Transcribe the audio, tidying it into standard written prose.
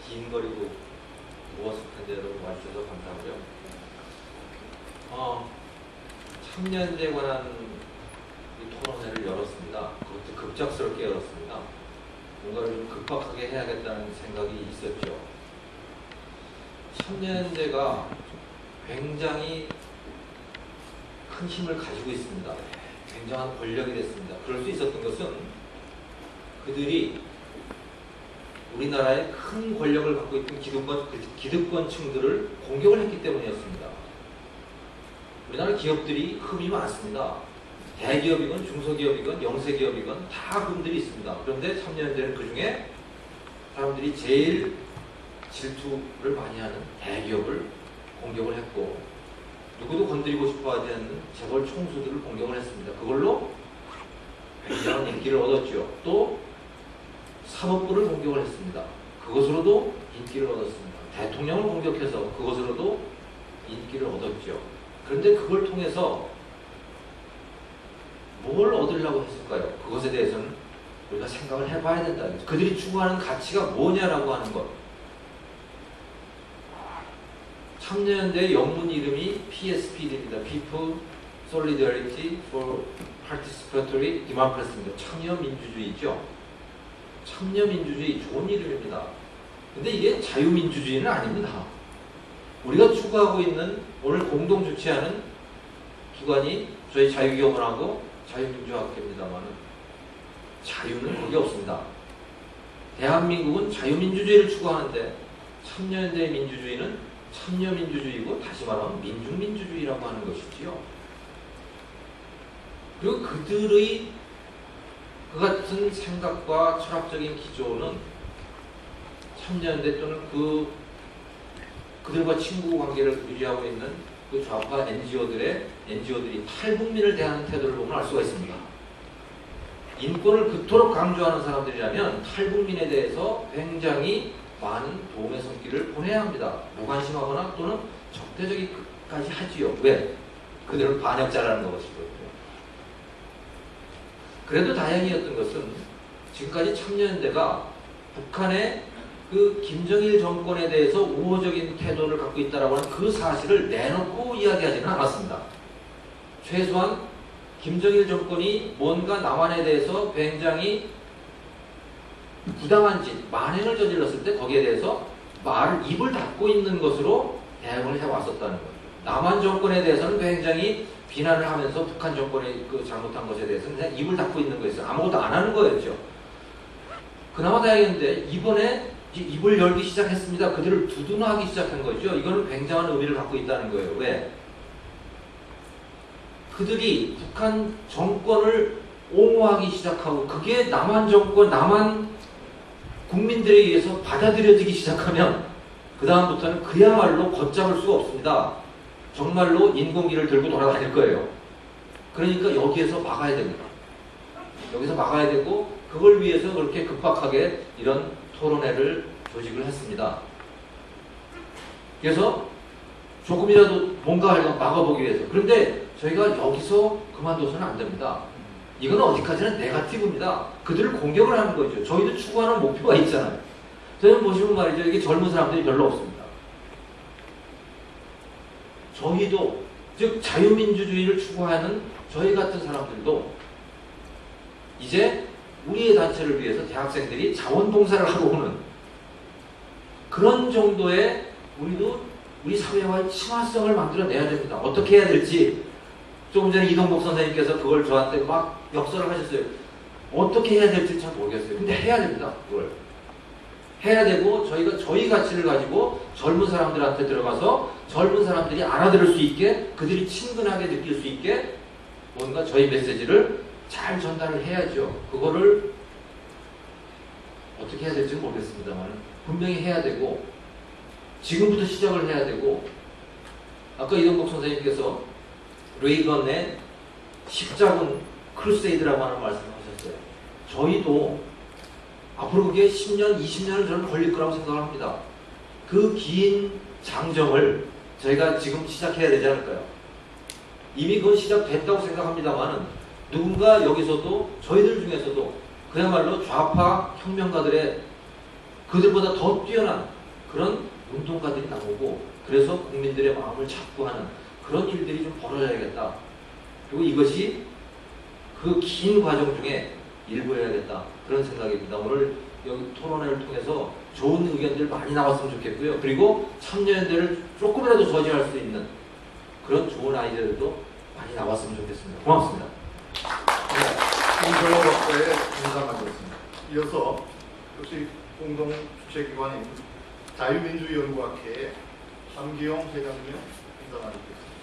긴 거리고 무엇을 텐데 여러분 와주셔서 감사하고요. 청년제에 관한 이 토론회를 열었습니다. 그것도 급작스럽게 열었습니다. 뭔가를 좀 급박하게 해야겠다는 생각이 있었죠. 청년제가 굉장히 큰 힘을 가지고 있습니다. 굉장한 권력이 됐습니다. 그럴 수 있었던 것은 그들이 우리나라의 큰 권력을 갖고 있던 기득권층들을 공격을 했기 때문이었습니다. 우리나라 기업들이 흠이 많습니다. 대기업이건 중소기업이건 영세기업이건 다 흠들이 있습니다. 그런데 참여연대는 그 중에 사람들이 제일 질투를 많이 하는 대기업을 공격을 했고, 누구도 건드리고 싶어 하지 않는 재벌 총수들을 공격을 했습니다. 그걸로 굉장한 인기를 얻었죠. 또 사법부를 공격을 했습니다. 그것으로도 인기를 얻었습니다. 대통령을 공격해서 그것으로도 인기를 얻었죠. 그런데 그걸 통해서 뭘 얻으려고 했을까요? 그것에 대해서는 우리가 생각을 해봐야 된다. 그들이 추구하는 가치가 뭐냐라고 하는 것. 참여연대의 영문 이름이 PSPD입니다. People Solidarity for Participatory Democracy입니다. 참여민주주의죠. 참여민주주의, 좋은 이름입니다. 근데 이게 자유민주주의는 아닙니다. 우리가 추구하고 있는, 오늘 공동 주최하는 기관이 저희 자유경원하고 자유민주학회입니다만 자유는 거기 없습니다. 대한민국은 자유민주주의를 추구하는데 참여연대의 민주주의는 참여민주주의고, 다시 말하면 민중민주주의라고 하는 것이지요. 그리고 그들의 그 같은 생각과 철학적인 기조는 참여연대 또는 그들과 친구 관계를 유지하고 있는 그 좌파 NGO들이 탈북민을 대하는 태도를 보면 알 수가 있습니다. 인권을 그토록 강조하는 사람들이라면 탈북민에 대해서 굉장히 많은 도움의 손길을 보내야 합니다. 무관심하거나 또는 적대적이까지 하지요. 왜? 그들은 반역자라는 것이거든요. 그래도 다행이었던 것은 지금까지 참여연대가 북한의 그 김정일 정권에 대해서 우호적인 태도를 갖고 있다라고 하는 그 사실을 내놓고 이야기하지는 않았습니다. 최소한 김정일 정권이 뭔가 남한에 대해서 굉장히 부당한 짓, 만행을 저질렀을 때 거기에 대해서 입을 닫고 있는 것으로 대응을 해왔었다는 거죠. 남한 정권에 대해서는 굉장히 비난을 하면서 북한 정권의 그 잘못한 것에 대해서는 그냥 입을 닫고 있는 거였어요. 아무것도 안 하는 거였죠. 그나마 다행인데 이번에 입을 열기 시작했습니다. 그들을 두둔하기 시작한 거죠. 이거는 굉장한 의미를 갖고 있다는 거예요. 왜? 그들이 북한 정권을 옹호하기 시작하고 그게 남한 정권, 남한 국민들에 의해서 받아들여지기 시작하면 그 다음부터는 그야말로 걷잡을 수가 없습니다. 정말로 인공기를 들고 돌아다닐 거예요. 그러니까 여기에서 막아야 됩니다. 여기서 막아야 되고, 그걸 위해서 그렇게 급박하게 이런 토론회를 조직을 했습니다. 그래서 조금이라도 뭔가 막아보기 위해서. 그런데 저희가 여기서 그만둬서는 안 됩니다. 이건 어디까지는 네거티브입니다. 그들을 공격을 하는 거죠. 저희도 추구하는 목표가 있잖아요. 저희는 보시면 말이죠. 이게 젊은 사람들이 별로 없습니다. 저희도, 즉 자유민주주의를 추구하는 저희 같은 사람들도 이제 우리의 단체를 위해서 대학생들이 자원봉사를 하러 오는 그런 정도의 우리 사회와의 친화성을 만들어내야 됩니다. 어떻게 해야 될지 조금 전에 이동복 선생님께서 그걸 저한테 막 역설을 하셨어요. 어떻게 해야 될지 잘 모르겠어요. 근데 해야 됩니다. 그걸 해야 되고, 저희가 저희 가치를 가지고 젊은 사람들한테 들어가서 젊은 사람들이 알아들을 수 있게, 그들이 친근하게 느낄 수 있게 뭔가 저희 메시지를 잘 전달을 해야죠. 그거를 어떻게 해야 될지 모르겠습니다만 분명히 해야 되고, 지금부터 시작을 해야 되고, 아까 이동복 선생님께서 레이건의 십자군 크루세이드라고 하는 말씀을 하셨어요. 저희도 앞으로 그게 10년, 20년을 저는 걸릴 거라고 생각합니다. 그 긴 장정을 저희가 지금 시작해야 되지 않을까요? 이미 그건 시작됐다고 생각합니다만은 누군가 여기서도, 저희들 중에서도 그야말로 좌파 혁명가들의 그들보다 더 뛰어난 그런 운동가들이 나오고 그래서 국민들의 마음을 잡고 하는 그런 일들이 좀 벌어져야겠다. 그리고 이것이 그 긴 과정 중에 일부여야겠다. 그런 생각입니다. 오늘 여기 토론회를 통해서 좋은 의견들 많이 나왔으면 좋겠고요. 그리고 참여연대를 조금이라도 저지할 수 있는 그런 좋은 아이디어들도 많이 나왔으면 좋겠습니다. 고맙습니다. 네, 홍철호 박사의 인사마쳤습니다. 이어서 역시 공동 주최기관인 자유민주연구학회의 함기영 회장님 인사 나누겠습니다.